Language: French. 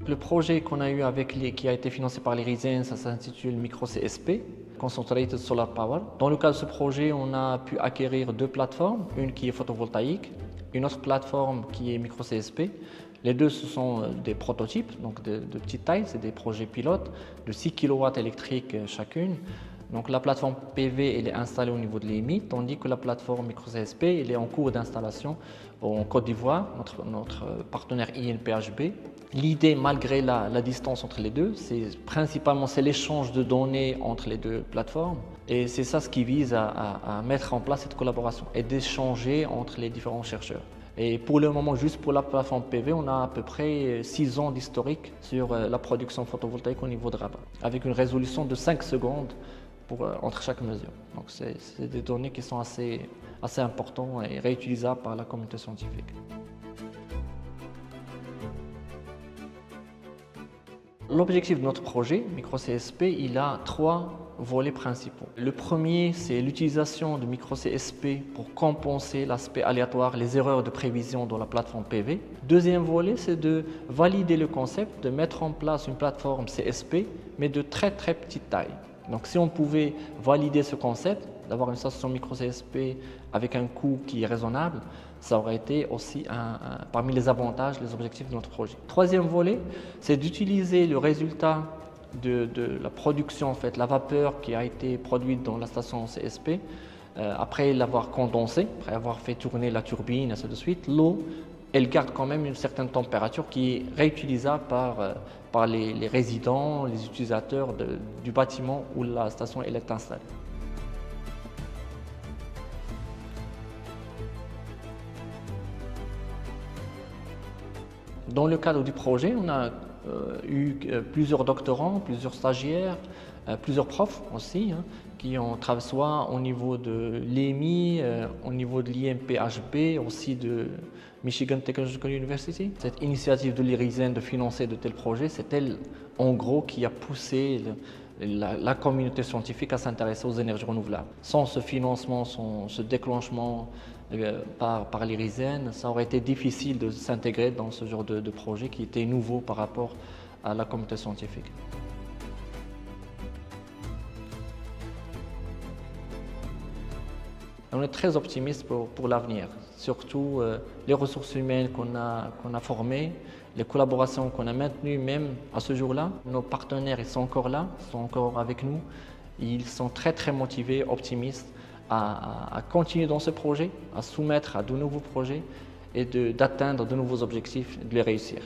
Le projet qu'on a eu qui a été financé par l'IRISEN, ça s'intitule MicroCSP, Concentrated Solar Power. Dans le cadre de ce projet, on a pu acquérir deux plateformes, une qui est photovoltaïque, une autre plateforme qui est MicroCSP. Les deux, ce sont des prototypes, donc de petite taille, c'est des projets pilotes de 6 kW électriques chacune. Donc la plateforme PV elle est installée au niveau de l'EMI, tandis que la plateforme MicroCSP elle est en cours d'installation en Côte d'Ivoire, notre partenaire INPHB. L'idée, malgré la distance entre les deux, c'est principalement l'échange de données entre les deux plateformes. Et c'est ça ce qui vise à mettre en place cette collaboration et d'échanger entre les différents chercheurs. Et pour le moment, juste pour la plateforme PV, on a à peu près 6 ans d'historique sur la production photovoltaïque au niveau de Rabat, avec une résolution de 5 secondes entre chaque mesure. Donc c'est des données qui sont assez importantes et réutilisables par la communauté scientifique. L'objectif de notre projet, MicroCSP, il a 3 volets principaux. Le premier, c'est l'utilisation de MicroCSP pour compenser l'aspect aléatoire, les erreurs de prévision dans la plateforme PV. Deuxième volet, c'est de valider le concept, de mettre en place une plateforme CSP, mais de très petite taille. Donc si on pouvait valider ce concept, d'avoir une station micro-CSP avec un coût qui est raisonnable, ça aurait été aussi parmi les avantages, les objectifs de notre projet. Troisième volet, c'est d'utiliser le résultat de la production, en fait, la vapeur qui a été produite dans la station CSP, après l'avoir condensée, après avoir fait tourner la turbine, et ainsi de suite, l'eau, elle garde quand même une certaine température qui est réutilisable par les résidents, les utilisateurs du bâtiment où la station elle est installée. Dans le cadre du projet, on a eu plusieurs doctorants, plusieurs stagiaires, plusieurs profs aussi, qui ont travaillé soit au niveau de l'EMI, au niveau de l'INPHB, aussi de Michigan Technological University. Cette initiative de l'IRISEN de financer de tels projets, c'est elle, en gros, qui a poussé la communauté scientifique à s'intéresser aux énergies renouvelables. Sans ce financement, sans ce déclenchement par l'IRISEN, ça aurait été difficile de s'intégrer dans ce genre de projet qui était nouveau par rapport à la communauté scientifique. On est très optimiste pour l'avenir, surtout les ressources humaines qu'on a formées, les collaborations qu'on a maintenues même à ce jour-là. Nos partenaires ils sont encore là, ils sont encore avec nous. Ils sont très motivés, optimistes à continuer dans ce projet, à soumettre à de nouveaux projets et d'atteindre de nouveaux objectifs et de les réussir.